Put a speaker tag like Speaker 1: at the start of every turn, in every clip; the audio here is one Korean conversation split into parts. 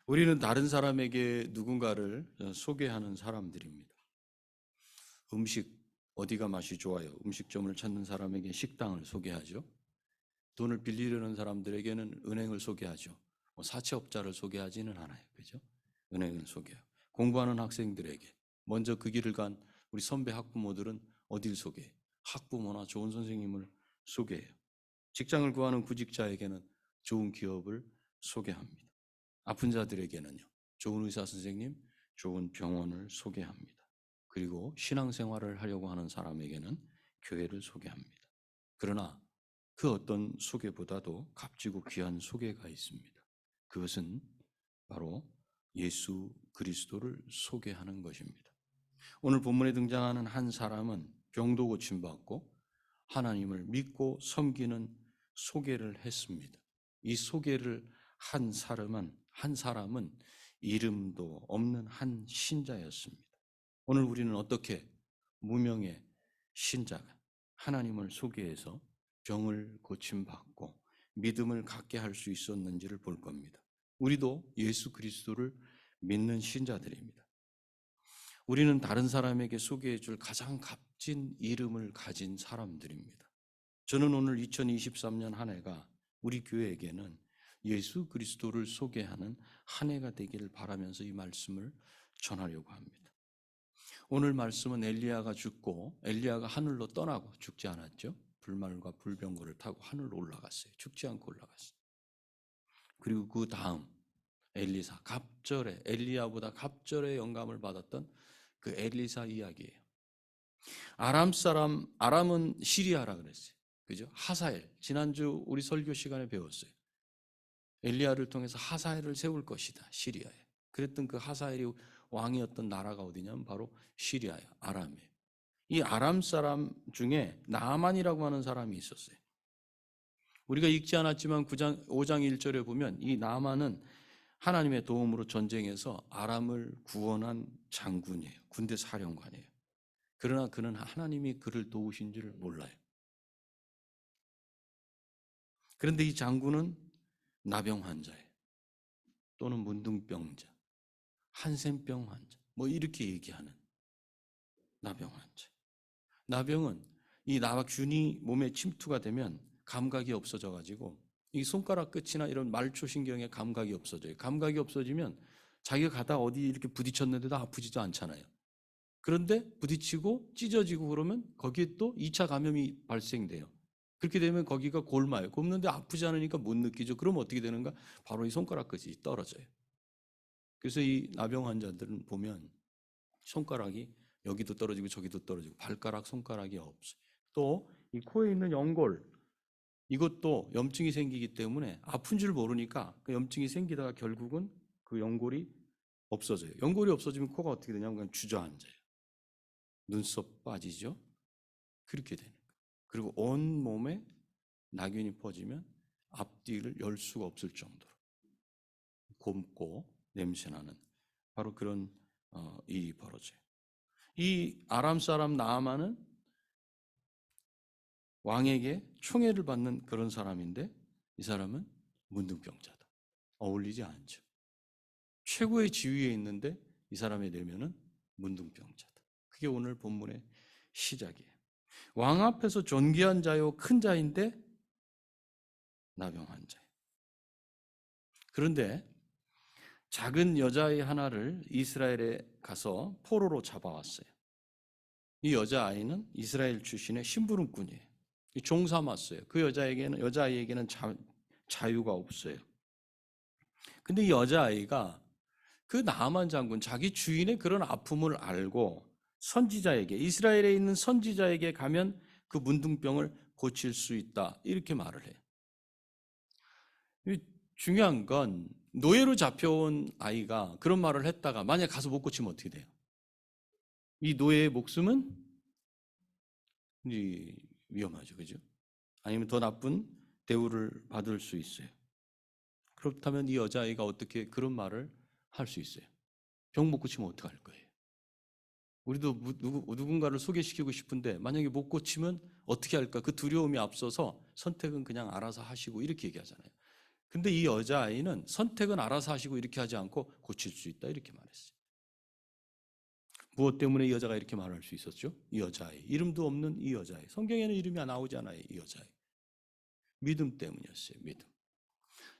Speaker 1: 우리는 다른 사람에게 누군가를 소개하는 사람들입니다. 음식 어디가 맛이 좋아요? 음식점을 찾는 사람에게 식당을 소개하죠. 돈을 빌리려는 사람들에게는 은행을 소개하죠. 사채업자를 소개하지는 않아요. 그죠? 은행을 소개해요. 공부하는 학생들에게 먼저 그 길을 간 우리 선배 학부모들은 어딜 소개해요? 학부모나 좋은 선생님을 소개해요. 직장을 구하는 구직자에게는 좋은 기업을 소개합니다. 아픈 자들에게는요, 좋은 의사 선생님, 좋은 병원을 소개합니다. 그리고 신앙생활을 하려고 하는 사람에게는 교회를 소개합니다. 그러나 그 어떤 소개보다도 값지고 귀한 소개가 있습니다. 그것은 바로 예수 그리스도를 소개하는 것입니다. 오늘 본문에 등장하는 한 사람은 병도 고침받고 하나님을 믿고 섬기는 소개를 했습니다. 이 소개를 한 사람은 이름도 없는 한 신자였습니다. 오늘 우리는 어떻게 무명의 신자가 하나님을 소개해서 병을 고침받고 믿음을 갖게 할 수 있었는지를 볼 겁니다. 우리도 예수 그리스도를 믿는 신자들입니다. 우리는 다른 사람에게 소개해 줄 가장 값진 이름을 가진 사람들입니다. 저는 오늘 2023년 한 해가 우리 교회에게는 예수 그리스도를 소개하는 한 해가 되기를 바라면서 이 말씀을 전하려고 합니다. 오늘 말씀은 엘리야가 죽고 엘리야가 하늘로 떠나고 죽지 않았죠. 불말과 불병거를 타고 하늘로 올라갔어요. 죽지 않고 올라갔어요. 그리고 그 다음 엘리사, 갑절에 엘리야보다 갑절에 영감을 받았던 그 엘리사 이야기예요. 아람은 시리아라 그랬어요. 그죠? 하사엘. 지난주 우리 설교 시간에 배웠어요. 엘리야를 통해서 하사엘을 세울 것이다. 시리아에. 그랬던 그 하사엘이 왕이었던 나라가 어디냐면 바로 시리아예요. 아람이에요. 이 아람 사람 중에 나아만이라고 하는 사람이 있었어요. 우리가 읽지 않았지만 5장 1절에 보면 이 나아만은 하나님의 도움으로 전쟁에서 아람을 구원한 장군이에요. 군대 사령관이에요. 그러나 그는 하나님이 그를 도우신 줄 몰라요. 그런데 이 장군은 나병 환자예요. 또는 문둥병자, 한센병 환자, 뭐 이렇게 얘기하는 나병 환자. 나병은 이 나균이 몸에 침투가 되면 감각이 없어져 가지고 이 손가락 끝이나 이런 말초신경에 감각이 없어져요. 감각이 없어지면 자기가 가다 어디 이렇게 부딪혔는데도 아프지도 않잖아요. 그런데 부딪히고 찢어지고 그러면 거기에 또 2차 감염이 발생돼요. 그렇게 되면 거기가 골마요. 곪는데 아프지 않으니까 못 느끼죠. 그럼 어떻게 되는가? 바로 이 손가락 끝이 떨어져요. 그래서 이 나병 환자들은 보면 손가락이 여기도 떨어지고 저기도 떨어지고 발가락 손가락이 없어요. 또 이 코에 있는 연골 이것도 염증이 생기기 때문에 아픈 줄 모르니까 그 염증이 생기다가 결국은 그 연골이 없어져요. 연골이 없어지면 코가 어떻게 되냐면 그냥 주저앉아요. 눈썹 빠지죠. 그렇게 되는 거예요. 그리고 온 몸에 나균이 퍼지면 앞뒤를 열 수가 없을 정도로 곪고 냄새나는 바로 그런 일이 벌어져요. 이 아람 사람 나아만은 왕에게 총애를 받는 그런 사람인데 이 사람은 문둥병자다. 어울리지 않죠. 최고의 지위에 있는데 이 사람의 내면은 문둥병자다. 그게 오늘 본문의 시작이에요. 왕 앞에서 존귀한 자요 큰 자인데 나병 환자예요. 그런데 작은 여자아이 하나를 이스라엘에 가서 포로로 잡아왔어요. 이 여자아이는 이스라엘 출신의 심부름꾼이에요. 종 삼았어요. 그 여자아이에게는 자유가 없어요. 근데 이 여자아이가 그 나아만 장군 자기 주인의 그런 아픔을 알고 선지자에게 이스라엘에 있는 선지자에게 가면 그 문둥병을 고칠 수 있다 이렇게 말을 해요. 중요한 건 노예로 잡혀온 아이가 그런 말을 했다가 만약 가서 못 고치면 어떻게 돼요? 이 노예의 목숨은 위험하죠, 그죠? 아니면 더 나쁜 대우를 받을 수 있어요. 그렇다면 이 여자아이가 어떻게 그런 말을 할 수 있어요? 병 못 고치면 어떡할 거예요? 우리도 누군가를 소개시키고 싶은데 만약에 못 고치면 어떻게 할까? 그 두려움이 앞서서 선택은 그냥 알아서 하시고 이렇게 얘기하잖아요. 근데 이 여자아이는 선택은 알아서 하시고 이렇게 하지 않고 고칠 수 있다 이렇게 말했어요. 무엇 때문에 이 여자가 이렇게 말할 수 있었죠? 이 여자아이, 이름도 없는 이 여자아이, 성경에는 이름이 나오지 않아요. 이 여자아이, 믿음 때문이었어요. 믿음.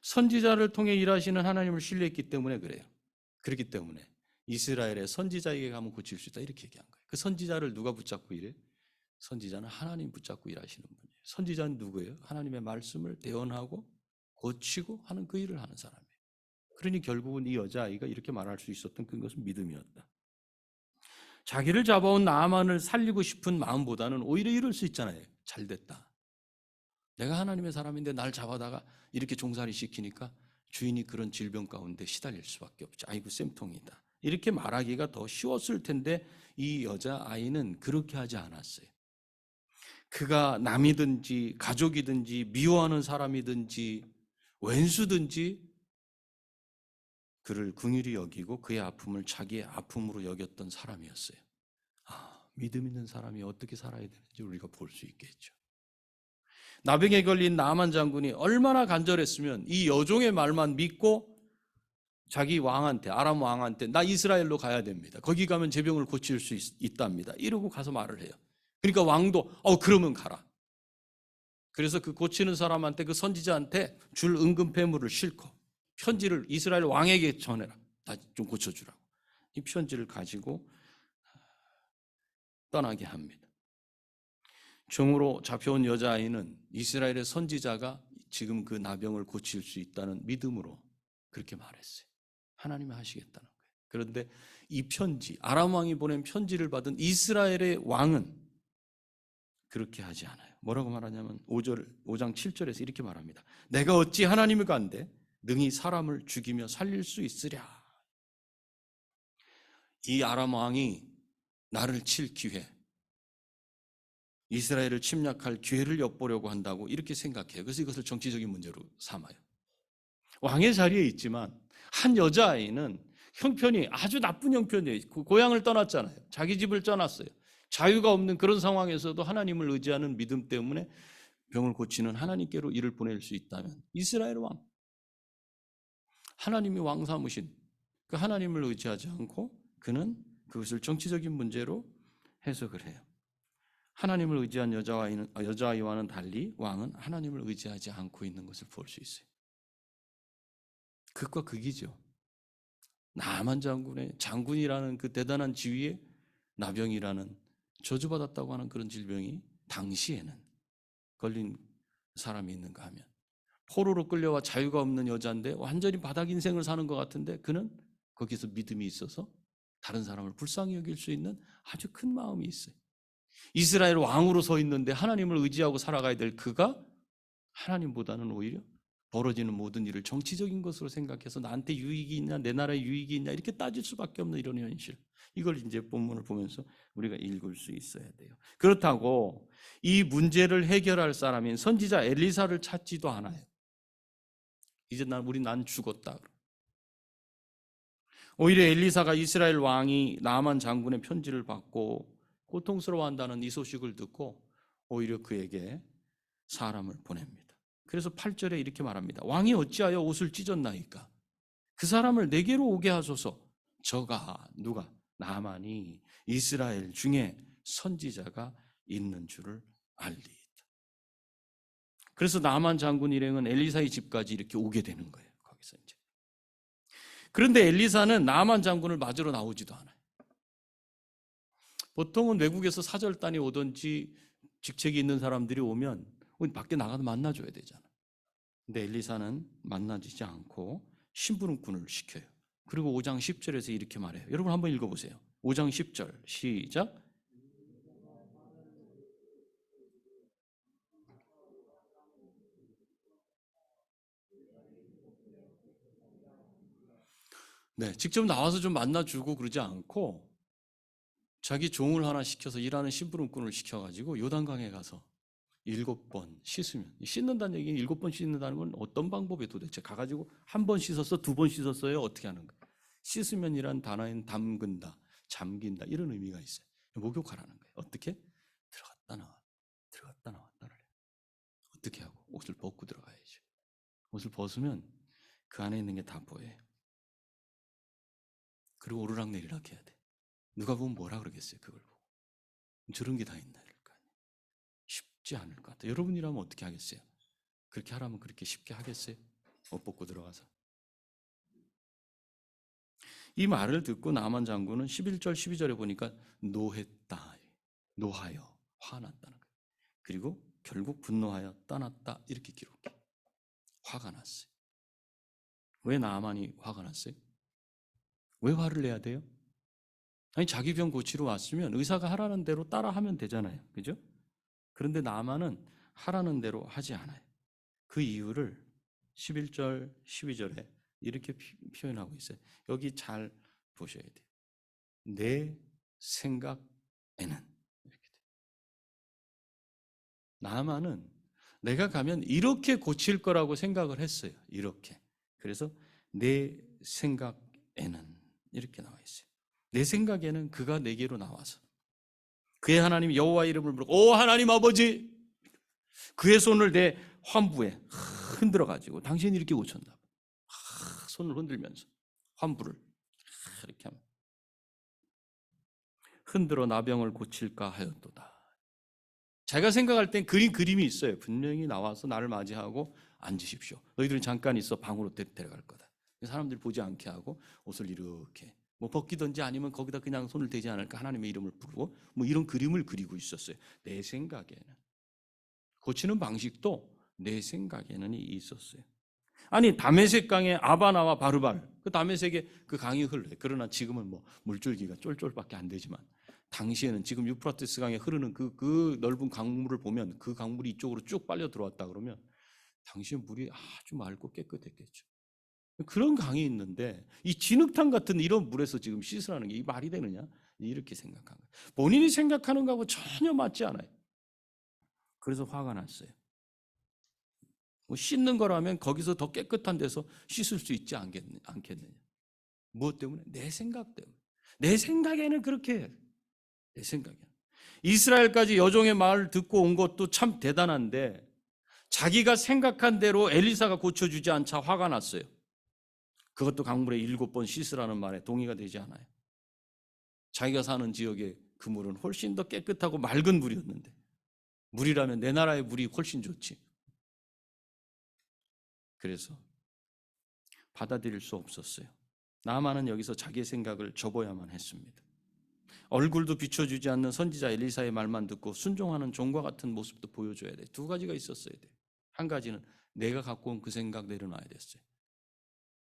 Speaker 1: 선지자를 통해 일하시는 하나님을 신뢰했기 때문에 그래요. 그렇기 때문에 이스라엘의 선지자에게 가면 고칠 수 있다 이렇게 얘기한 거예요. 그 선지자를 누가 붙잡고 일해? 선지자는 하나님 붙잡고 일하시는 분이에요. 선지자는 누구예요? 하나님의 말씀을 대언하고 고치고 하는 그 일을 하는 사람이에요. 그러니 결국은 이 여자아이가 이렇게 말할 수 있었던 그것은 믿음이었다. 자기를 잡아온 나아만을 살리고 싶은 마음보다는 오히려 이럴 수 있잖아요. 잘 됐다. 내가 하나님의 사람인데 날 잡아다가 이렇게 종살이 시키니까 주인이 그런 질병 가운데 시달릴 수밖에 없지. 아이고 쌤통이다. 이렇게 말하기가 더 쉬웠을 텐데 이 여자아이는 그렇게 하지 않았어요. 그가 남이든지 가족이든지 미워하는 사람이든지 왼수든지 그를 긍휼히 여기고 그의 아픔을 자기의 아픔으로 여겼던 사람이었어요. 믿음 있는 사람이 어떻게 살아야 되는지 우리가 볼 수 있겠죠. 나병에 걸린 나만 장군이 얼마나 간절했으면 이 여종의 말만 믿고 자기 왕한테, 아람 왕한테 나 이스라엘로 가야 됩니다. 거기 가면 제 병을 고칠 수 있답니다. 이러고 가서 말을 해요. 그러니까 왕도 그러면 가라. 그래서 그 고치는 사람한테, 그 선지자한테 줄 은금폐물을 싣고 편지를 이스라엘 왕에게 전해라. 나 좀 고쳐주라고. 이 편지를 가지고 떠나게 합니다. 종으로 잡혀온 여자아이는 이스라엘의 선지자가 지금 그 나병을 고칠 수 있다는 믿음으로 그렇게 말했어요. 하나님이 하시겠다는 거예요. 그런데 이 편지, 아람 왕이 보낸 편지를 받은 이스라엘의 왕은 그렇게 하지 않아요. 뭐라고 말하냐면 5장 7절에서 이렇게 말합니다. 내가 어찌 하나님을 간데 능히 사람을 죽이며 살릴 수 있으랴. 이 아람 왕이 나를 칠 기회, 이스라엘을 침략할 기회를 엿보려고 한다고 이렇게 생각해요. 그래서 이것을 정치적인 문제로 삼아요. 왕의 자리에 있지만 한 여자아이는 형편이 아주 나쁜 형편이에요. 고향을 떠났잖아요. 자기 집을 떠났어요. 자유가 없는 그런 상황에서도 하나님을 의지하는 믿음 때문에 병을 고치는 하나님께로 이를 보낼 수 있다면 이스라엘 왕, 하나님이 왕 삼으신 그 하나님을 의지하지 않고 그는 그것을 정치적인 문제로 해석을 해요. 하나님을 의지한 여자아이와는 달리 왕은 하나님을 의지하지 않고 있는 것을 볼 수 있어요. 극과 극이죠. 나만 장군이라는 그 대단한 지위에 나병이라는 저주받았다고 하는 그런 질병이 당시에는 걸린 사람이 있는가 하면 포로로 끌려와 자유가 없는 여자인데 완전히 바닥 인생을 사는 것 같은데 그는 거기서 믿음이 있어서 다른 사람을 불쌍히 여길 수 있는 아주 큰 마음이 있어요. 이스라엘 왕으로 서 있는데 하나님을 의지하고 살아가야 될 그가 하나님보다는 오히려 벌어지는 모든 일을 정치적인 것으로 생각해서 나한테 유익이 있냐, 내 나라에 유익이 있냐 이렇게 따질 수밖에 없는 이런 현실. 이걸 이제 본문을 보면서 우리가 읽을 수 있어야 돼요. 그렇다고 이 문제를 해결할 사람인 선지자 엘리사를 찾지도 않아요. 이제 난 죽었다. 오히려 엘리사가 이스라엘 왕이 나만 장군의 편지를 받고 고통스러워한다는 이 소식을 듣고 오히려 그에게 사람을 보냅니다. 그래서 8절에 이렇게 말합니다. 왕이 어찌하여 옷을 찢었나이까? 그 사람을 내게로 오게 하소서. 저가 누가? 나만이 이스라엘 중에 선지자가 있는 줄을 알리이다. 그래서 나만 장군 일행은 엘리사의 집까지 이렇게 오게 되는 거예요. 거기서 이제. 그런데 엘리사는 나만 장군을 맞으러 나오지도 않아요. 보통은 외국에서 사절단이 오든지 직책이 있는 사람들이 오면 밖에 나가서 만나줘야 되잖아. 근데 엘리사는 만나지지 않고 심부름꾼을 시켜요. 그리고 5장 10절에서 이렇게 말해요. 여러분 한번 읽어보세요. 5장 10절 시작. 네, 직접 나와서 좀 만나주고 그러지 않고 자기 종을 하나 시켜서 일하는 심부름꾼을 시켜가지고 요단강에 가서 7번 씻으면, 씻는다는 얘기는 7번 씻는다는 건 어떤 방법에 도대체 가가지고 한 번 씻었어, 2번 씻었어요, 어떻게 하는 거야? 씻으면이란 단어에는 담근다, 잠긴다 이런 의미가 있어요. 목욕하라는 거예요. 어떻게? 들어갔다 나왔다를 해요. 어떻게 하고? 옷을 벗고 들어가야죠. 옷을 벗으면 그 안에 있는 게 다 보여요. 그리고 오르락내리락 해야 돼. 누가 보면 뭐라 그러겠어요, 그걸 보고. 저런 게 다 있나 이럴 거 아니에요. 쉽지 않을 것 같아요. 여러분이라면 어떻게 하겠어요? 그렇게 하라면 그렇게 쉽게 하겠어요? 옷 벗고 들어가서. 이 말을 듣고 나만 장군은 11절 12절에 보니까 노했다. 노하여 화났다는 거예요. 그리고 결국 분노하여 떠났다 이렇게 기록해. 화가 났어요. 왜 나만이 화가 났어요? 왜 화를 내야 돼요? 아니 자기 병 고치러 왔으면 의사가 하라는 대로 따라하면 되잖아요. 그죠? 그런데 나만은 하라는 대로 하지 않아요. 그 이유를 11절 12절에 이렇게 표현하고 있어요. 여기 잘 보셔야 돼요. 내 생각에는 이렇게 돼요. 나만은 내가 가면 이렇게 고칠 거라고 생각을 했어요. 이렇게. 그래서 내 생각에는 이렇게 나와 있어요. 내 생각에는 그가 내게로 나와서 그의 하나님 여호와 이름을 부르고 오 하나님 아버지 그의 손을 내 환부에 흔들어 가지고 당신이 이렇게 고쳤나 봐. 손을 흔들면서 환부를 이렇게 하면 흔들어 나병을 고칠까 하였도다. 제가 생각할 땐 그림이 있어요. 분명히 나와서 나를 맞이하고 앉으십시오. 너희들은 잠깐 있어 방으로 데려갈 거다. 사람들이 보지 않게 하고 옷을 이렇게 뭐 벗기든지 아니면 거기다 그냥 손을 대지 않을까 하나님의 이름을 부르고 뭐 이런 그림을 그리고 있었어요. 내 생각에는 고치는 방식도 내 생각에는 있었어요. 아니 다메섹 강에 아바나와 바르발 그 다메섹에 그 강이 흘러요. 그러나 지금은 뭐 물줄기가 쫄쫄밖에 안 되지만 당시에는 지금 유프라테스 강에 흐르는 그 넓은 강물을 보면 그 강물이 이쪽으로 쭉 빨려 들어왔다 그러면 당시에 물이 아주 맑고 깨끗했겠죠. 그런 강이 있는데 이 진흙탕 같은 이런 물에서 지금 씻으라는 게 이 말이 되느냐 이렇게 생각한 거예요. 본인이 생각하는 거하고 전혀 맞지 않아요. 그래서 화가 났어요. 뭐 씻는 거라면 거기서 더 깨끗한 데서 씻을 수 있지 않겠느냐. 무엇 때문에? 내 생각 때문에. 내 생각에는 그렇게 해요. 내 생각에는. 이스라엘까지 여종의 말을 듣고 온 것도 참 대단한데 자기가 생각한 대로 엘리사가 고쳐주지 않자 화가 났어요. 그것도 강물에 7번 씻으라는 말에 동의가 되지 않아요. 자기가 사는 지역의 그 물은 훨씬 더 깨끗하고 맑은 물이었는데 물이라면 내 나라의 물이 훨씬 좋지. 그래서 받아들일 수 없었어요. 나만은 여기서 자기의 생각을 접어야만 했습니다. 얼굴도 비춰주지 않는 선지자 엘리사의 말만 듣고 순종하는 종과 같은 모습도 보여줘야 돼. 두 가지가 있었어야 돼. 한 가지는 내가 갖고 온 그 생각 내려놔야 됐어요.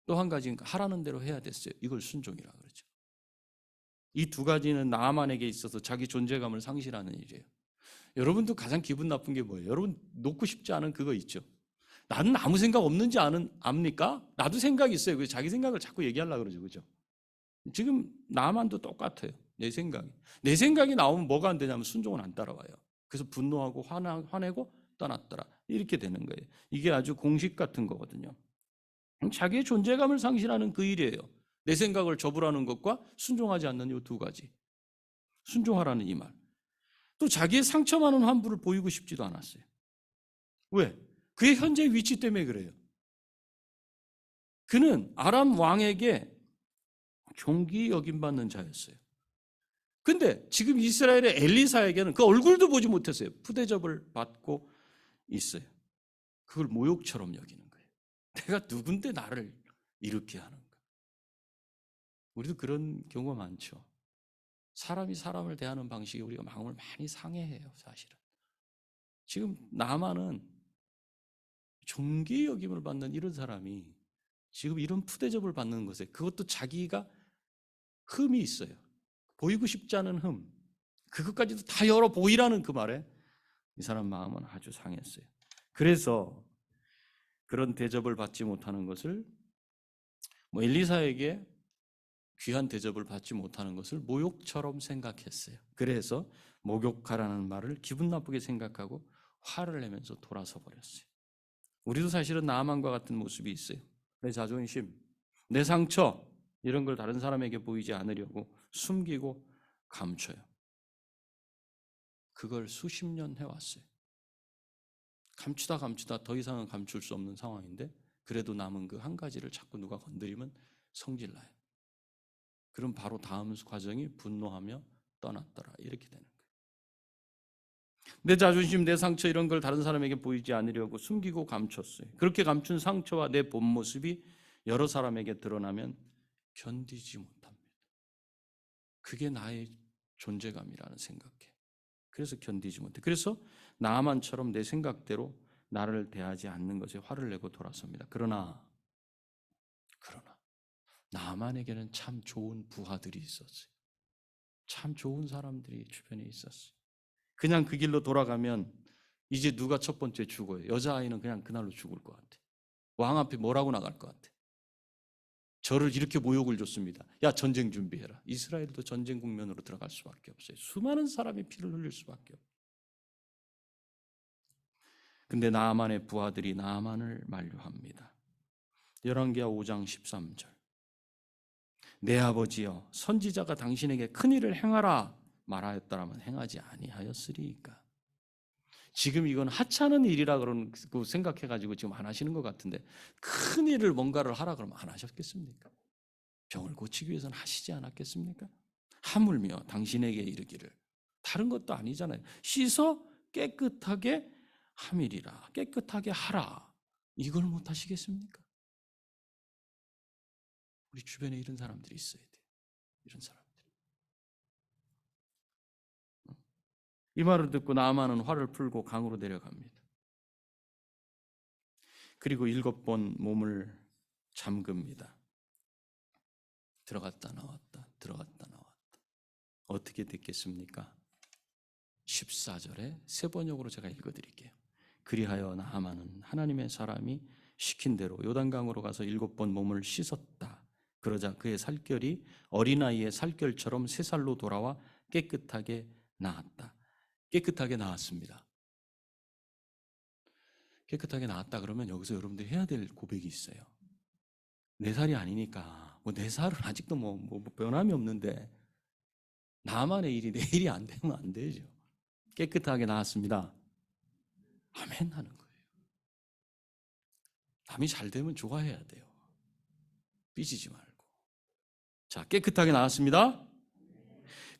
Speaker 1: 또 한 가지는 하라는 대로 해야 됐어요. 이걸 순종이라 그러죠. 이 두 가지는 나만에게 있어서 자기 존재감을 상실하는 일이에요. 여러분도 가장 기분 나쁜 게 뭐예요? 여러분 놓고 싶지 않은 그거 있죠. 나는 아무 생각 없는지 압니까? 나도 생각이 있어요. 그래서 자기 생각을 자꾸 얘기하려고 그러죠. 그죠? 지금 나만도 똑같아요. 내 생각이. 내 생각이 나오면 뭐가 안 되냐면 순종은 안 따라와요. 그래서 분노하고 화내고 떠났더라. 이렇게 되는 거예요. 이게 아주 공식 같은 거거든요. 자기의 존재감을 상실하는 그 일이에요. 내 생각을 접으라는 것과 순종하지 않는 이 두 가지. 순종하라는 이 말. 또 자기의 상처 많은 환부를 보이고 싶지도 않았어요. 왜? 그의 현재 위치 때문에 그래요. 그는 아람 왕에게 존귀 여김받는 자였어요. 근데 지금 이스라엘의 엘리사에게는 그 얼굴도 보지 못했어요. 푸대접을 받고 있어요. 그걸 모욕처럼 여기는 거예요. 내가 누군데 나를 이렇게 하는가. 우리도 그런 경우가 많죠. 사람이 사람을 대하는 방식이 우리가 마음을 많이 상해해요. 사실은. 지금 나만은 존귀 여김을 받는 이런 사람이 지금 이런 푸대접을 받는 것에 그것도 자기가 흠이 있어요. 보이고 싶지 않은 흠. 그것까지도 다 열어 보이라는 그 말에 이 사람 마음은 아주 상했어요. 그래서 그런 대접을 받지 못하는 것을 엘리사에게 귀한 대접을 받지 못하는 것을 모욕처럼 생각했어요. 그래서 목욕하라는 말을 기분 나쁘게 생각하고 화를 내면서 돌아서 버렸어요. 우리도 사실은 나아만과 같은 모습이 있어요. 내 자존심, 내 상처 이런 걸 다른 사람에게 보이지 않으려고 숨기고 감춰요. 그걸 수십 년 해왔어요. 감추다 더 이상은 감출 수 없는 상황인데 그래도 남은 그 한 가지를 자꾸 누가 건드리면 성질나요. 그럼 바로 다음 과정이 분노하며 떠났더라 이렇게 되는 거예요. 내 자존심, 내 상처 이런 걸 다른 사람에게 보이지 않으려고 숨기고 감췄어요. 그렇게 감춘 상처와 내 본 모습이 여러 사람에게 드러나면 견디지 못합니다. 그게 나의 존재감이라는 생각해. 그래서 견디지 못해. 그래서 나아만처럼 내 생각대로 나를 대하지 않는 것에 화를 내고 돌아섭니다. 그러나 나아만에게는 참 좋은 부하들이 있었어요. 참 좋은 사람들이 주변에 있었어요. 그냥 그 길로 돌아가면 이제 누가 첫 번째 죽어요. 여자아이는 그냥 그날로 죽을 것 같아. 왕 앞에 뭐라고 나갈 것 같아. 저를 이렇게 모욕을 줬습니다. 야, 전쟁 준비해라. 이스라엘도 전쟁 국면으로 들어갈 수밖에 없어요. 수많은 사람이 피를 흘릴 수밖에 없어요. 근데 나아만의 부하들이 나아만을 만류합니다. 열왕기하 5장 13절. 내 아버지여, 선지자가 당신에게 큰 일을 행하라 말하였더라면 행하지 아니하였으리이까. 지금 이건 하찮은 일이라 그러고 생각해가지고 지금 안 하시는 것 같은데, 큰 일을 뭔가를 하라 그러면 안 하셨겠습니까? 병을 고치기 위해서는 하시지 않았겠습니까? 하물며 당신에게 이르기를, 다른 것도 아니잖아요. 씻어 깨끗하게 함이리라, 깨끗하게 하라, 이걸 못 하시겠습니까? 우리 주변에 이런 사람들이 있어야 돼요. 이런 사람들. 이 말을 듣고 나아만은 화를 풀고 강으로 내려갑니다. 그리고 7번 몸을 잠깁니다. 들어갔다 나왔다, 들어갔다 나왔다. 어떻게 됐겠습니까? 14절에 세 번역으로 제가 읽어드릴게요. 그리하여 나아만은 하나님의 사람이 시킨 대로 요단강으로 가서 7번 몸을 씻었다. 그러자 그의 살결이 어린아이의 살결처럼 새 살로 돌아와 깨끗하게 나았다. 깨끗하게 나았습니다. 깨끗하게 나았다 그러면 여기서 여러분들이 해야 될 고백이 있어요. 4살이 아니니까 뭐 4살은 아직도 뭐 변함이 없는데 나만의 일이 내 일이 안 되면 안 되죠. 깨끗하게 나았습니다. 아멘 하는 거예요. 남이 잘 되면 좋아해야 돼요. 삐지지 말고. 자, 깨끗하게 나왔습니다.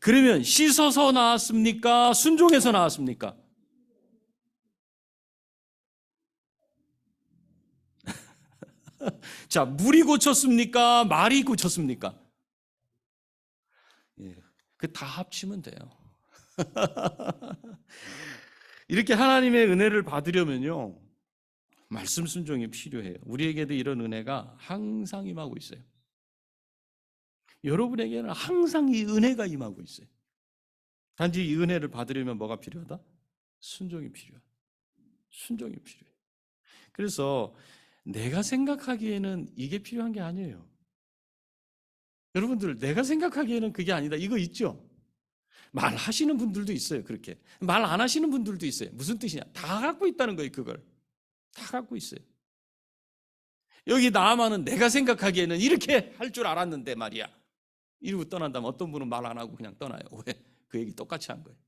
Speaker 1: 그러면 씻어서 나왔습니까? 순종해서 나왔습니까? 자, 물이 고쳤습니까? 말이 고쳤습니까? 예, 그 다 합치면 돼요. 이렇게 하나님의 은혜를 받으려면요, 말씀 순종이 필요해요. 우리에게도 이런 은혜가 항상 임하고 있어요. 여러분에게는 항상 이 은혜가 임하고 있어요. 단지 이 은혜를 받으려면 뭐가 필요하다? 순종이 필요하다. 순종이 필요해요. 그래서 내가 생각하기에는 이게 필요한 게 아니에요. 여러분들, 내가 생각하기에는 그게 아니다. 이거 있죠? 말하시는 분들도 있어요. 그렇게. 말 안 하시는 분들도 있어요. 무슨 뜻이냐? 다 갖고 있다는 거예요. 그걸. 다 갖고 있어요. 여기 나아만은 내가 생각하기에는 이렇게 할 줄 알았는데 말이야. 이러고 떠난다면 어떤 분은 말 안 하고 그냥 떠나요. 왜? 그 얘기 똑같이 한 거예요.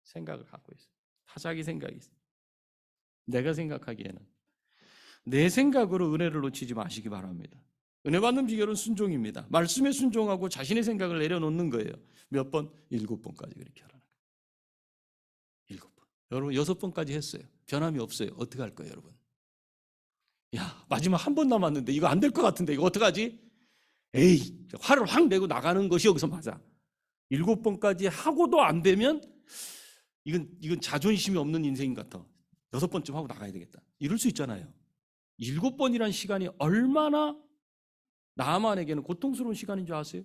Speaker 1: 생각을 갖고 있어요. 다 자기 생각이 있어요. 내가 생각하기에는. 내 생각으로 은혜를 놓치지 마시기 바랍니다. 은혜 받는 비결은 순종입니다. 말씀에 순종하고 자신의 생각을 내려놓는 거예요. 몇 번? 7번까지 그렇게 하라는 거예요. 7번. 여러분 6번까지 했어요. 변함이 없어요. 어떻게 할 거예요, 여러분? 야, 마지막 한 번 남았는데 이거 안 될 것 같은데 이거 어떡하지? 에이, 화를 확 내고 나가는 것이 여기서 맞아. 7번까지 하고도 안 되면 이건 자존심이 없는 인생인 것 같아. 6번쯤 하고 나가야 되겠다. 이럴 수 있잖아요. 7번이란 시간이 얼마나 나만에게는 고통스러운 시간인 줄 아세요?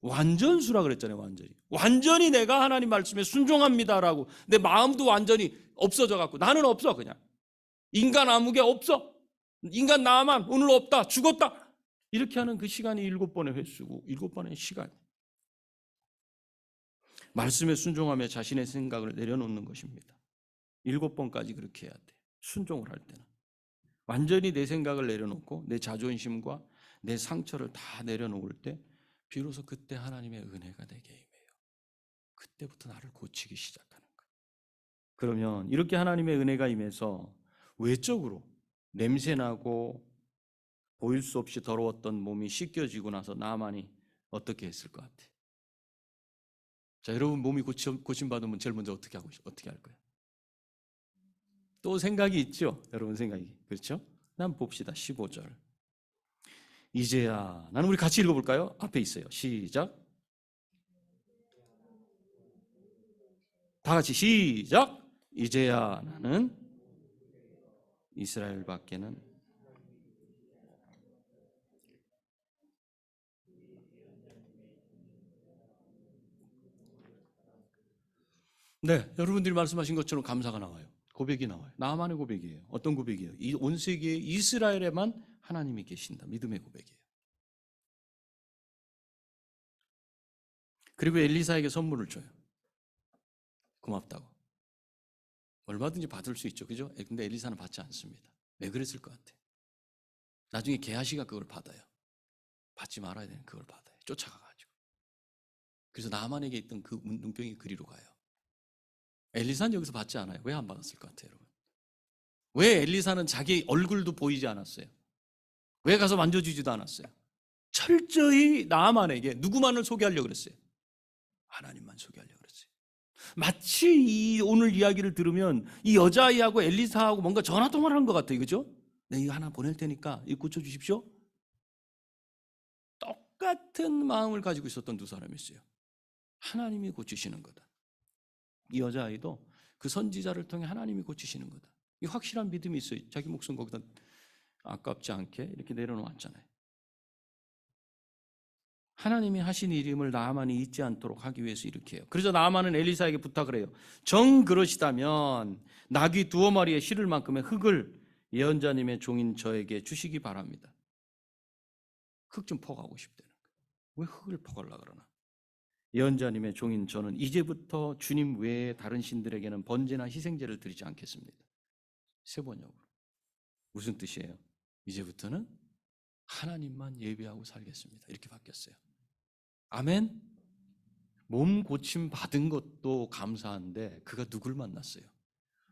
Speaker 1: 완전수라 그랬잖아요. 완전히 내가 하나님 말씀에 순종합니다라고 내 마음도 완전히 없어져 갖고 나는 없어. 그냥 인간 아무개 없어. 인간 나만 오늘 없다. 죽었다. 이렇게 하는 그 시간이 7번의 횟수고 7번의 시간. 말씀에 순종하며 자신의 생각을 내려놓는 것입니다. 7번까지 그렇게 해야 돼. 순종을 할 때는 완전히 내 생각을 내려놓고 내 자존심과 내 상처를 다 내려놓을 때 비로소 그때 하나님의 은혜가 내게 임해요. 그때부터 나를 고치기 시작하는 거예요. 그러면 이렇게 하나님의 은혜가 임해서 외적으로 냄새나고 보일 수 없이 더러웠던 몸이 씻겨지고 나서 나만이 어떻게 했을 것 같아? 자, 여러분 몸이 고침받으면 제일 먼저 어떻게 할 거예요? 또 생각이 있죠? 여러분 생각이. 그렇죠? 한번 봅시다. 15절. 이제야, 나는 우리 같이 읽어볼까요? 앞에 있어요. 시작. 다 같이 시작. 이제야 나는 이스라엘 밖에는 네, 여러분들이 말씀하신 것처럼 감사가 나와요. 고백이 나와요. 나만의 고백이에요. 어떤 고백이에요? 이 온 세계에 이스라엘에만 하나님이 계신다. 믿음의 고백이에요. 그리고 엘리사에게 선물을 줘요. 고맙다고. 얼마든지 받을 수 있죠. 그죠? 근데 엘리사는 받지 않습니다. 왜 그랬을 것 같아요? 나중에 게하시가 그걸 받아요. 받지 말아야 되는 그걸 받아요. 쫓아가가지고. 그래서 나만에게 있던 그 눈병이 그리로 가요. 엘리사는 여기서 받지 않아요. 왜 안 받았을 것 같아요, 여러분? 왜 엘리사는 자기 얼굴도 보이지 않았어요? 왜 가서 만져주지도 않았어요? 철저히 나만에게 누구만을 소개하려고 그랬어요? 하나님만 소개하려고 그랬어요. 마치 이 오늘 이야기를 들으면 이 여자아이하고 엘리사하고 뭔가 전화통화를 한 것 같아요. 그죠? 네, 이거 하나 보낼 테니까 이거 고쳐주십시오. 똑같은 마음을 가지고 있었던 두 사람이 있어요. 하나님이 고치시는 거다. 이 여자아이도 그 선지자를 통해 하나님이 고치시는 거다. 이 확실한 믿음이 있어요. 자기 목숨 거기다 아깝지 않게 이렇게 내려놓았잖아요. 하나님이 하신 일임을 나아만이 잊지 않도록 하기 위해서 이렇게 해요. 그래서 나아만은 엘리사에게 부탁을 해요. 정 그러시다면 나귀 2마리에 실을 만큼의 흙을 예언자님의 종인 저에게 주시기 바랍니다. 흙 좀 퍼가고 싶다는 거예요. 왜 흙을 퍼가려고 그러나? 예언자님의 종인 저는 이제부터 주님 외에 다른 신들에게는 번제나 희생제를 드리지 않겠습니다. 세 번역으로. 무슨 뜻이에요? 이제부터는 하나님만 예배하고 살겠습니다. 이렇게 바뀌었어요. 아멘. 몸 고침 받은 것도 감사한데 그가 누굴 만났어요?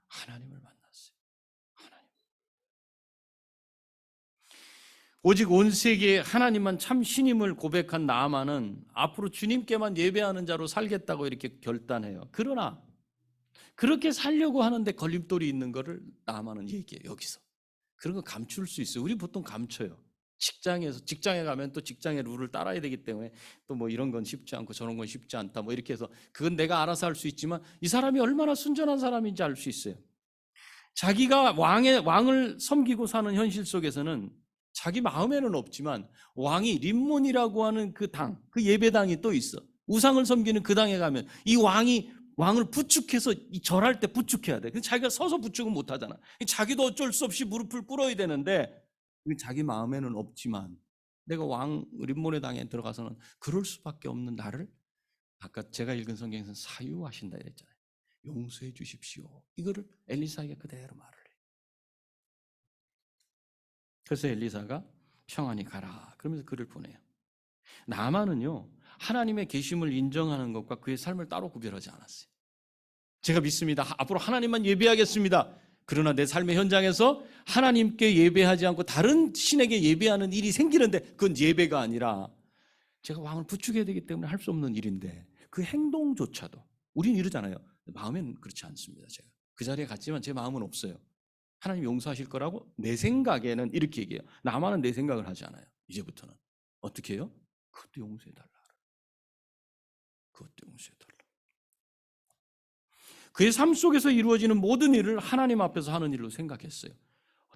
Speaker 1: 하나님을 만났어요. 하나님. 오직 온 세계에 하나님만 참 신임을 고백한 나아만은 앞으로 주님께만 예배하는 자로 살겠다고 이렇게 결단해요. 그러나 그렇게 살려고 하는데 걸림돌이 있는 거를 나아만은 얘기해요. 여기서. 그런 거 감출 수 있어요. 우리 보통 감춰요. 직장에 가면 또 직장의 룰을 따라야 되기 때문에 또 뭐 이런 건 쉽지 않고 저런 건 쉽지 않다 뭐 이렇게 해서 그건 내가 알아서 할 수 있지만 이 사람이 얼마나 순전한 사람인지 알 수 있어요. 자기가 왕을 섬기고 사는 현실 속에서는 자기 마음에는 없지만 왕이 림몬이라고 하는 그 당, 그 예배당이 또 있어. 우상을 섬기는 그 당에 가면 이 왕을 부축해서 절할 때 부축해야 돼. 근데 자기가 서서 부축은 못 하잖아. 자기도 어쩔 수 없이 무릎을 꿇어야 되는데 자기 마음에는 없지만 내가 왕 림몬의 당에 들어가서는 그럴 수밖에 없는 나를 아까 제가 읽은 성경에서는 사유하신다 이랬잖아요. 용서해 주십시오. 이거를 엘리사에게 그대로 말을 해요. 그래서 엘리사가 평안히 가라 그러면서 그를 보내요. 나만은요 하나님의 계심을 인정하는 것과 그의 삶을 따로 구별하지 않았어요. 제가 믿습니다. 앞으로 하나님만 예배하겠습니다. 그러나 내 삶의 현장에서 하나님께 예배하지 않고 다른 신에게 예배하는 일이 생기는데 그건 예배가 아니라 제가 왕을 부추겨야 되기 때문에 할 수 없는 일인데 그 행동조차도 우린 이러잖아요. 마음엔 그렇지 않습니다. 제가 그 자리에 갔지만 제 마음은 없어요. 하나님 용서하실 거라고 내 생각에는 이렇게 얘기해요. 나만은 내 생각을 하지 않아요. 이제부터는 어떻게 해요? 그것도 용서해달라. 그것도 용서해달라. 그의 삶 속에서 이루어지는 모든 일을 하나님 앞에서 하는 일로 생각했어요.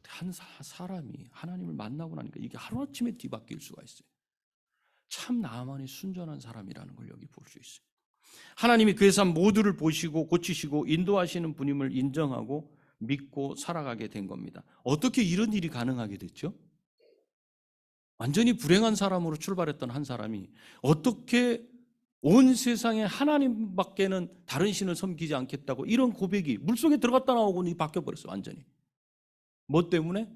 Speaker 1: 한 사람이 하나님을 만나고 나니까 이게 하루아침에 뒤바뀔 수가 있어요. 참 나만이 순전한 사람이라는 걸 여기 볼 수 있어요. 하나님이 그의 삶 모두를 보시고 고치시고 인도하시는 분임을 인정하고 믿고 살아가게 된 겁니다. 어떻게 이런 일이 가능하게 됐죠? 완전히 불행한 사람으로 출발했던 한 사람이 어떻게 온 세상에 하나님밖에는 다른 신을 섬기지 않겠다고 이런 고백이 물속에 들어갔다 나오고는 바뀌어버렸어요. 완전히. 뭐 때문에?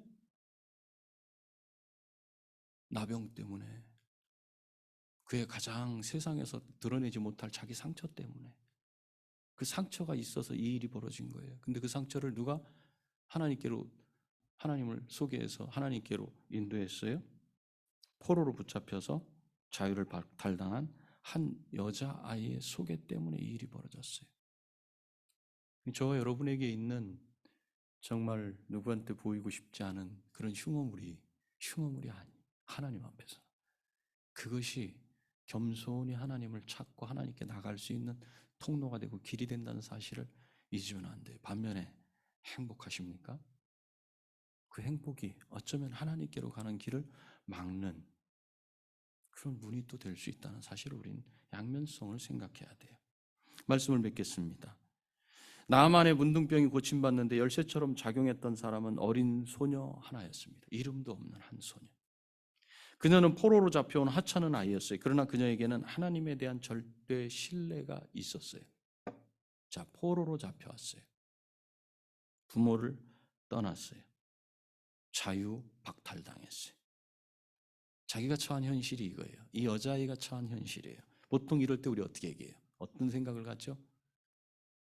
Speaker 1: 나병 때문에. 그의 가장 세상에서 드러내지 못할 자기 상처 때문에. 그 상처가 있어서 이 일이 벌어진 거예요. 근데 그 상처를 누가 하나님께로 하나님을 소개해서 하나님께로 인도했어요. 포로로 붙잡혀서 자유를 박탈당한 한 여자아이의 소개 때문에 이 일이 벌어졌어요. 저와 여러분에게 있는 정말 누구한테 보이고 싶지 않은 그런 흉어물이 아니, 하나님 앞에서 그것이 겸손히 하나님을 찾고 하나님께 나갈 수 있는 통로가 되고 길이 된다는 사실을 잊으면 안 돼요. 반면에 행복하십니까? 그 행복이 어쩌면 하나님께로 가는 길을 막는 그런 문이 또 될 수 있다는 사실을 우리는 양면성을 생각해야 돼요. 말씀을 맺겠습니다. 나만의 문둥병이 고침받는데 열쇠처럼 작용했던 사람은 어린 소녀 하나였습니다. 이름도 없는 한 소녀. 그녀는 포로로 잡혀온 하찮은 아이였어요. 그러나 그녀에게는 하나님에 대한 절대 신뢰가 있었어요. 자, 포로로 잡혀왔어요. 부모를 떠났어요. 자유 박탈당했어요. 자기가 처한 현실이 이거예요. 이 여자아이가 처한 현실이에요. 보통 이럴 때 우리 어떻게 얘기해요? 어떤 생각을 갖죠?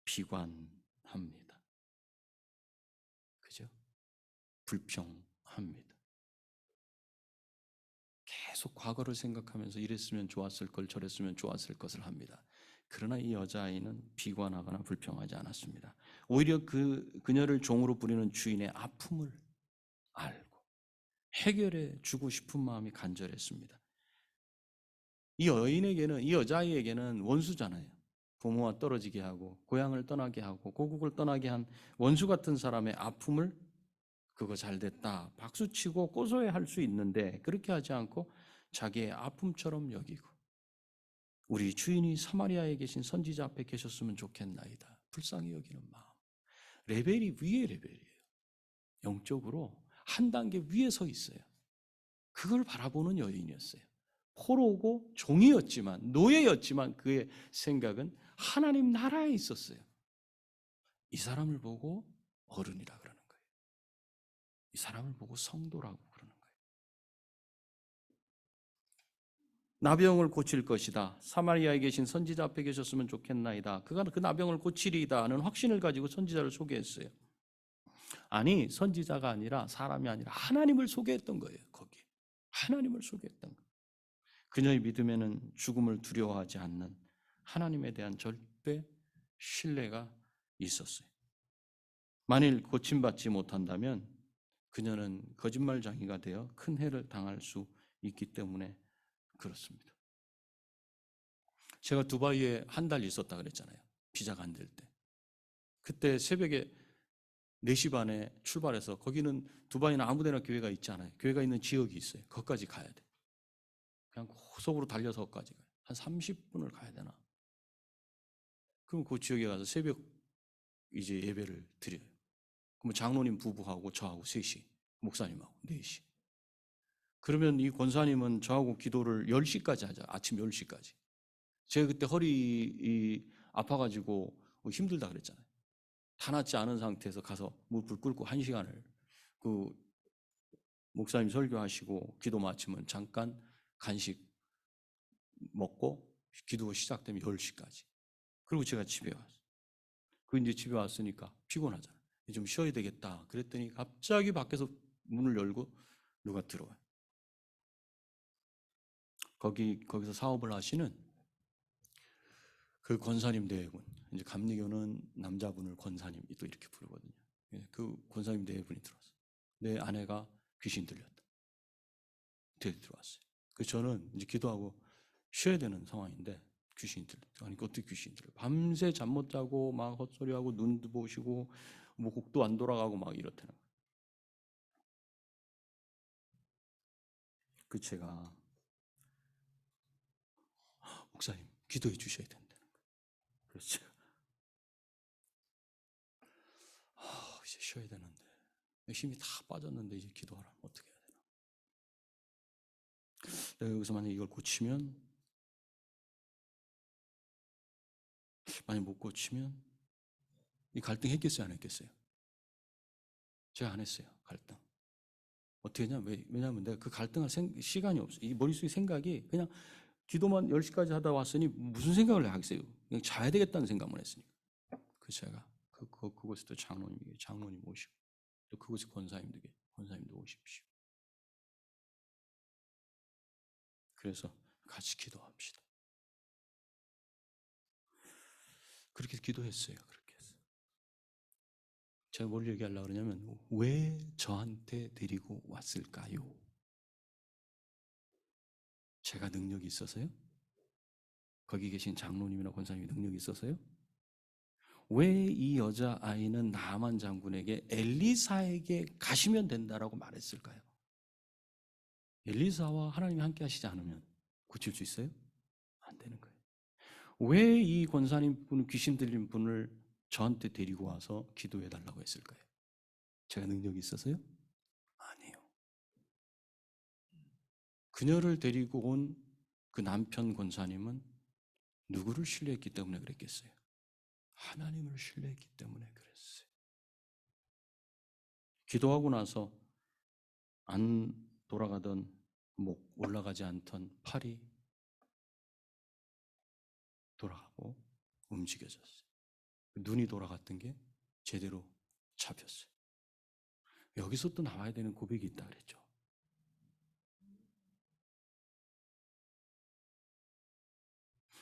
Speaker 1: 비관합니다. 그죠? 불평합니다. 계속 과거를 생각하면서 이랬으면 좋았을 걸 저랬으면 좋았을 것을 합니다. 그러나 이 여자아이는 비관하거나 불평하지 않았습니다. 오히려 그녀를 종으로 부리는 주인의 아픔을 알고 해결해 주고 싶은 마음이 간절했습니다. 이 여인에게는, 이 여자아이에게는 원수잖아요. 부모와 떨어지게 하고 고향을 떠나게 하고 고국을 떠나게 한 원수 같은 사람의 아픔을 그거 잘 됐다 박수치고 고소해할 수 있는데 그렇게 하지 않고 자기의 아픔처럼 여기고 우리 주인이 사마리아에 계신 선지자 앞에 계셨으면 좋겠나이다. 불쌍히 여기는 마음. 레벨이 위에 레벨이에요. 영적으로 한 단계 위에 서 있어요. 그걸 바라보는 여인이었어요. 포로고 종이었지만 노예였지만 그의 생각은 하나님 나라에 있었어요. 이 사람을 보고 어른이라 그러는 거예요. 이 사람을 보고 성도라고 그러는 거예요. 나병을 고칠 것이다. 사마리아에 계신 선지자 앞에 계셨으면 좋겠나이다. 그가 그 나병을 고치리이다는 확신을 가지고 선지자를 소개했어요. 아니, 선지자가 아니라 사람이 아니라 하나님을 소개했던 거예요. 거기 하나님을 소개했던 거예요. 그녀의 믿음에는 죽음을 두려워하지 않는 하나님에 대한 절대 신뢰가 있었어요. 만일 고침받지 못한다면 그녀는 거짓말쟁이가 되어 큰 해를 당할 수 있기 때문에 그렇습니다. 제가 두바이에 한 달 있었다 그랬잖아요. 비자가 안 될 때. 그때 새벽에 4시 반에 출발해서 거기는 두바이는 아무 데나 교회가 있지 않아요. 교회가 있는 지역이 있어요. 거기까지 가야 돼. 그냥 고속으로 달려서 거기까지 가요. 한 30분을 가야 되나. 그럼 그 지역에 가서 새벽 이제 예배를 드려요. 그럼 장로님 부부하고 저하고 셋이, 목사님하고 4시. 그러면 이 권사님은 저하고 기도를 10시까지 하자. 아침 10시까지. 제가 그때 허리 아파가지고 힘들다 그랬잖아요. 다 낫지 않은 상태에서 가서 불 끓고 1시간을 그 목사님 설교하시고 기도 마치면 잠깐 간식 먹고 기도 시작되면 10시까지. 그리고 제가 집에 왔어요. 그 이제 집에 왔으니까 피곤하잖아요. 좀 쉬어야 되겠다. 그랬더니 갑자기 밖에서 문을 열고 누가 들어와요. 거기서 사업을 하시는 그 권사님 대회군. 이제 감리교는 남자분을 권사님 또 이렇게 부르거든요. 그 권사님 대회분이 들어왔어요. 내 아내가 귀신 들렸다. 들어왔어요. 그 저는 이제 기도하고 쉬어야 되는 상황인데 귀신이 들렸다. 아니 어떻게 귀신이 들려? 밤새 잠 못 자고 막 헛소리하고 눈도 보시고 뭐 곡도 안 돌아가고 막 이렇다는 거예요. 그 제가 목사님 기도해 주셔야 된다는 거예요. 그래서 제가 이제 쉬어야 되는데 힘이 다 빠졌는데 이제 기도하라면 어떻게 해야 되나? 내가 여기서 만약 이걸 고치면 만약 못 고치면 이 갈등 했겠어요, 안 했겠어요? 제가 안 했어요, 갈등. 어떻게 했냐? 왜냐하면 내가 그 갈등할 시간이 없어. 이 머릿속에 생각이 그냥 기도만 10시까지 하다 왔으니 무슨 생각을 하겠어요? 그냥 자야 되겠다는 생각만 했으니까. 그래서 제가 그곳에 또 장로님 모시고 또 그곳에 권사님들에게 권사님도 오십시오. 그래서 같이 기도합시다. 그렇게 기도했어요. 그렇게 해서. 제가 뭘 얘기하려고 그러냐면 왜 저한테 데리고 왔을까요? 제가 능력이 있어서요? 거기 계신 장로님이나 권사님이 능력이 있어서요? 왜 이 여자아이는 나만 장군에게 엘리사에게 가시면 된다라고 말했을까요? 엘리사와 하나님이 함께 하시지 않으면 고칠 수 있어요? 안 되는 거예요. 왜 이 권사님 분, 귀신 들린 분을 저한테 데리고 와서 기도해 달라고 했을까요? 제가 능력이 있어서요? 아니에요. 그녀를 데리고 온 그 남편 권사님은 누구를 신뢰했기 때문에 그랬겠어요? 하나님을 신뢰했기 때문에 그랬어요. 기도하고 나서 안 돌아가던 목, 올라가지 않던 팔이 돌아가고 움직여졌어요. 눈이 돌아갔던 게 제대로 잡혔어요. 여기서 또 나와야 되는 고백이 있다 그랬죠.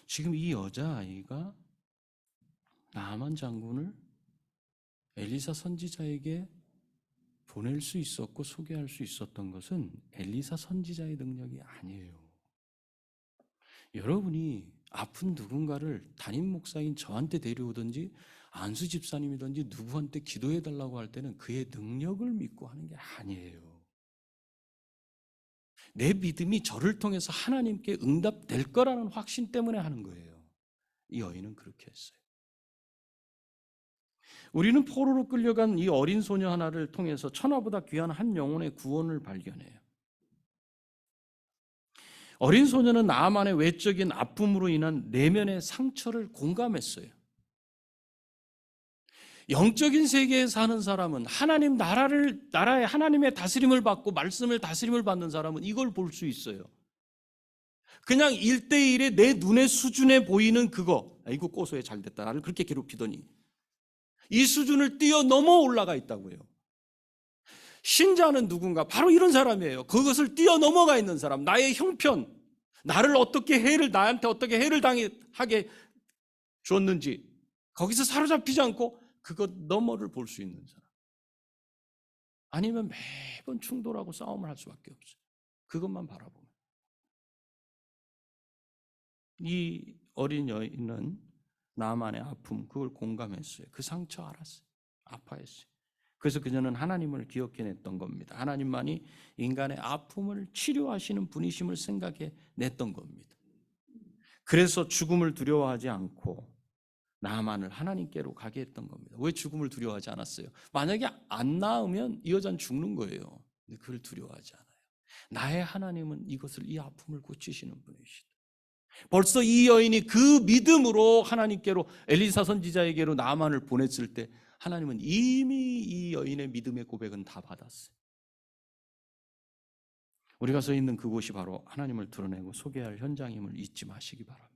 Speaker 1: 지금 이 여자아이가 나만 장군을 엘리사 선지자에게 보낼 수 있었고 소개할 수 있었던 것은 엘리사 선지자의 능력이 아니에요. 여러분이 아픈 누군가를 담임 목사인 저한테 데려오든지 안수 집사님이든지 누구한테 기도해 달라고 할 때는 그의 능력을 믿고 하는 게 아니에요. 내 믿음이 저를 통해서 하나님께 응답될 거라는 확신 때문에 하는 거예요. 이 여인은 그렇게 했어요. 우리는 포로로 끌려간 이 어린 소녀 하나를 통해서 천하보다 귀한 한 영혼의 구원을 발견해요. 어린 소녀는 나만의 외적인 아픔으로 인한 내면의 상처를 공감했어요. 영적인 세계에 사는 사람은 하나님 나라의 하나님의 다스림을 받고 말씀을 다스림을 받는 사람은 이걸 볼 수 있어요. 그냥 1대1의 내 눈의 수준에 보이는 그거, 이거 고소해 잘됐다, 나를 그렇게 괴롭히더니 이 수준을 뛰어넘어 올라가 있다고요. 신자는 누군가? 바로 이런 사람이에요. 그것을 뛰어넘어가 있는 사람, 나의 형편, 나한테 어떻게 해를 하게 줬는지 거기서 사로잡히지 않고 그것 너머를 볼 수 있는 사람. 아니면 매번 충돌하고 싸움을 할 수밖에 없어요. 그것만 바라보면. 이 어린 여인은 나만의 아픔, 그걸 공감했어요. 그 상처 알았어요. 아파했어요. 그래서 그녀는 하나님을 기억해냈던 겁니다. 하나님만이 인간의 아픔을 치료하시는 분이심을 생각해냈던 겁니다. 그래서 죽음을 두려워하지 않고 나만을 하나님께로 가게 했던 겁니다. 왜 죽음을 두려워하지 않았어요? 만약에 안 나으면 이 여자는 죽는 거예요. 근데 그걸 두려워하지 않아요. 나의 하나님은 이 아픔을 고치시는 분이시다. 벌써 이 여인이 그 믿음으로 하나님께로 엘리사 선지자에게로 나만을 보냈을 때 하나님은 이미 이 여인의 믿음의 고백은 다 받았어요. 우리가 서 있는 그곳이 바로 하나님을 드러내고 소개할 현장임을 잊지 마시기 바랍니다.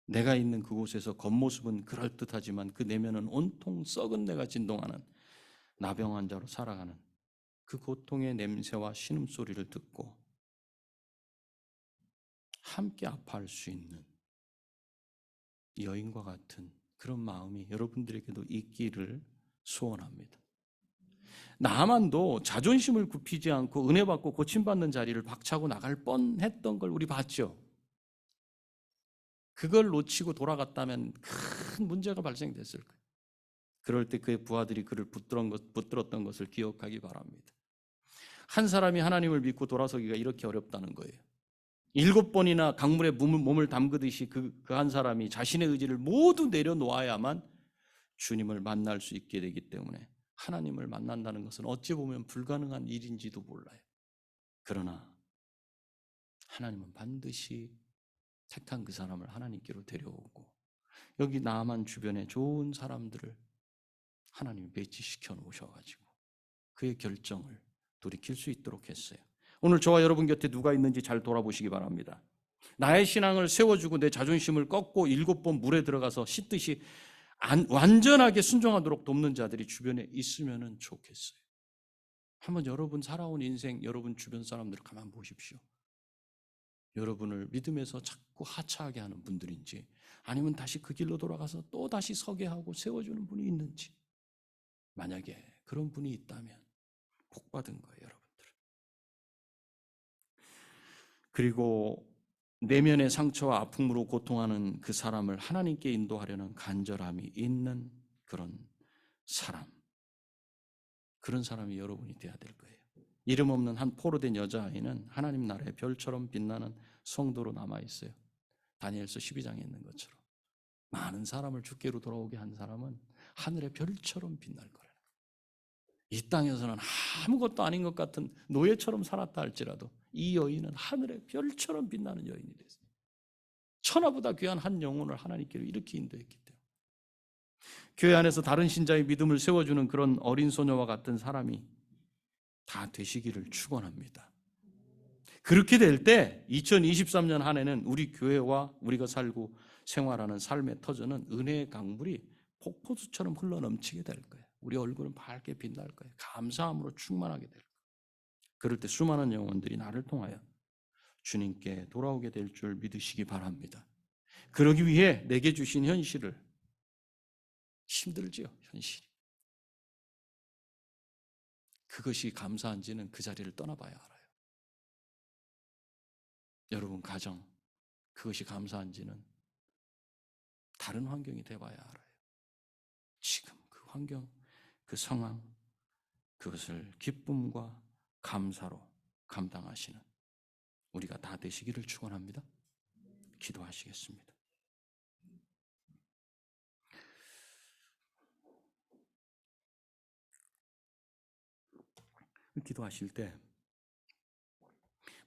Speaker 1: 내가 있는 그곳에서 겉모습은 그럴듯하지만 그 내면은 온통 썩은 내가 진동하는 나병 환자로 살아가는 그 고통의 냄새와 신음소리를 듣고 함께 아파할 수 있는 여인과 같은 그런 마음이 여러분들에게도 있기를 소원합니다. 나만도 자존심을 굽히지 않고 은혜 받고 고침받는 자리를 박차고 나갈 뻔했던 걸 우리 봤죠. 그걸 놓치고 돌아갔다면 큰 문제가 발생됐을 거예요. 그럴 때 그의 부하들이 그를 붙들었던 것을 기억하기 바랍니다. 한 사람이 하나님을 믿고 돌아서기가 이렇게 어렵다는 거예요. 7번이나 강물에 몸을 담그듯이 그 한 사람이 자신의 의지를 모두 내려놓아야만 주님을 만날 수 있게 되기 때문에 하나님을 만난다는 것은 어찌 보면 불가능한 일인지도 몰라요. 그러나 하나님은 반드시 택한 그 사람을 하나님께로 데려오고 여기 나만 주변에 좋은 사람들을 하나님이 배치시켜 놓으셔가지고 그의 결정을 돌이킬 수 있도록 했어요. 오늘 저와 여러분 곁에 누가 있는지 잘 돌아보시기 바랍니다. 나의 신앙을 세워주고 내 자존심을 꺾고 7번 물에 들어가서 씻듯이 완전하게 순종하도록 돕는 자들이 주변에 있으면 좋겠어요. 한번 여러분 살아온 인생, 여러분 주변 사람들을 가만 보십시오. 여러분을 믿음에서 자꾸 하차하게 하는 분들인지, 아니면 다시 그 길로 돌아가서 또 다시 서게 하고 세워주는 분이 있는지. 만약에 그런 분이 있다면 복 받은 거예요, 여러분들. 그리고 내면의 상처와 아픔으로 고통하는 그 사람을 하나님께 인도하려는 간절함이 있는 그런 사람, 그런 사람이 여러분이 돼야 될 거예요. 이름 없는 한 포로된 여자아이는 하나님 나라의 별처럼 빛나는 성도로 남아있어요. 다니엘서 12장에 있는 것처럼 많은 사람을 주께로 돌아오게 한 사람은 하늘의 별처럼 빛날 거라는 거예요. 이 땅에서는 아무것도 아닌 것 같은 노예처럼 살았다 할지라도 이 여인은 하늘의 별처럼 빛나는 여인이 됐어요. 천하보다 귀한 한 영혼을 하나님께로 이렇게 인도했기 때문에 교회 안에서 다른 신자의 믿음을 세워주는 그런 어린 소녀와 같은 사람이 다 되시기를 축원합니다. 그렇게 될 때 2023년 한 해는 우리 교회와 우리가 살고 생활하는 삶의 터전은 은혜의 강물이 폭포수처럼 흘러넘치게 될 거예요. 우리 얼굴은 밝게 빛날 거예요. 감사함으로 충만하게 될 거예요. 그럴 때 수많은 영혼들이 나를 통하여 주님께 돌아오게 될 줄 믿으시기 바랍니다. 그러기 위해 내게 주신 현실을, 힘들지요, 현실이. 그것이 감사한지는 그 자리를 떠나봐야 알아요. 여러분 가정, 그것이 감사한지는 다른 환경이 돼봐야 알아요. 지금 그 환경, 그 상황, 그것을 기쁨과 감사로 감당하시는 우리가 다 되시기를 축원합니다. 기도하시겠습니다. 기도하실 때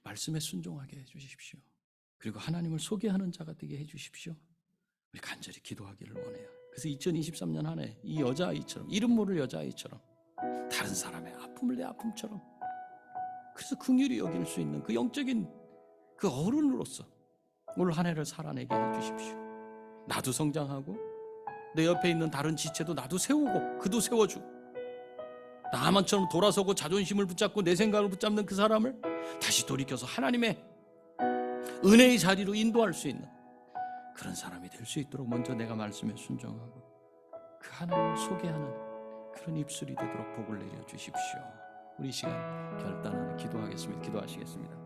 Speaker 1: 말씀에 순종하게 해주십시오. 그리고 하나님을 소개하는 자가 되게 해주십시오. 우리 간절히 기도하기를 원해요. 그래서 2023년 한 해 이 여자아이처럼, 이름 모를 여자아이처럼 다른 사람의 아픔을 내 아픔처럼, 그래서 긍휼히 여길 수 있는 그 영적인 그 어른으로서 올 한 해를 살아내게 해주십시오. 나도 성장하고 내 옆에 있는 다른 지체도 나도 세우고 그도 세워주고, 나만처럼 돌아서고 자존심을 붙잡고 내 생각을 붙잡는 그 사람을 다시 돌이켜서 하나님의 은혜의 자리로 인도할 수 있는 그런 사람이 될 수 있도록 먼저 내가 말씀에 순종하고 그 하나님을 소개하는 그런 입술이 되도록 복을 내려주십시오. 우리 시간 결단하는 기도하겠습니다. 기도하시겠습니다.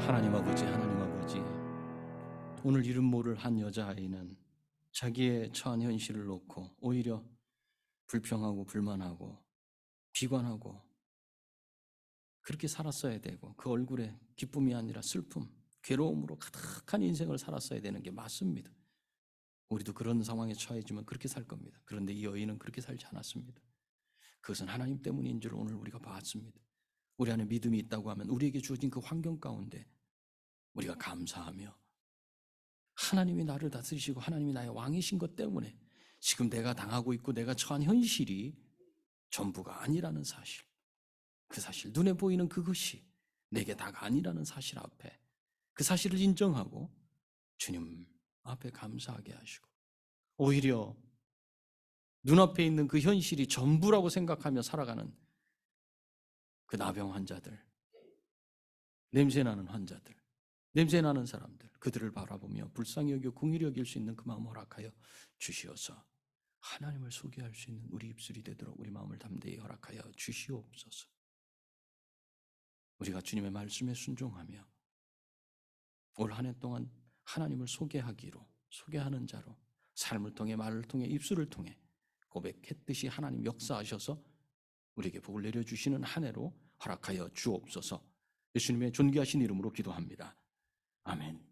Speaker 1: 하나님 아버지, 하나님 아버지, 오늘 이름 모를 한 여자아이는 자기의 처한 현실을 놓고 오히려 불평하고 불만하고 비관하고 그렇게 살았어야 되고, 그 얼굴에 기쁨이 아니라 슬픔, 괴로움으로 가득한 인생을 살았어야 되는 게 맞습니다. 우리도 그런 상황에 처해지면 그렇게 살 겁니다. 그런데 이 여인은 그렇게 살지 않았습니다. 그것은 하나님 때문인 줄 오늘 우리가 봤습니다. 우리 안에 믿음이 있다고 하면 우리에게 주어진 그 환경 가운데 우리가 감사하며 하나님이 나를 다스리시고 하나님이 나의 왕이신 것 때문에 지금 내가 당하고 있고 내가 처한 현실이 전부가 아니라는 사실, 그 사실, 눈에 보이는 그것이 내게 다가 아니라는 사실 앞에 그 사실을 인정하고 주님 앞에 감사하게 하시고, 오히려 눈앞에 있는 그 현실이 전부라고 생각하며 살아가는 그 나병 환자들, 냄새나는 환자들, 냄새나는 사람들, 그들을 바라보며 불쌍히 여겨 긍휼히 여길 수 있는 그 마음 허락하여 주시어서 하나님을 소개할 수 있는 우리 입술이 되도록 우리 마음을 담대히 허락하여 주시옵소서. 우리가 주님의 말씀에 순종하며 올 한 해 동안 하나님을 소개하는 자로 삶을 통해 말을 통해 입술을 통해 고백했듯이 하나님 역사하셔서 우리에게 복을 내려주시는 한 해로 허락하여 주옵소서. 예수님의 존귀하신 이름으로 기도합니다. 아멘.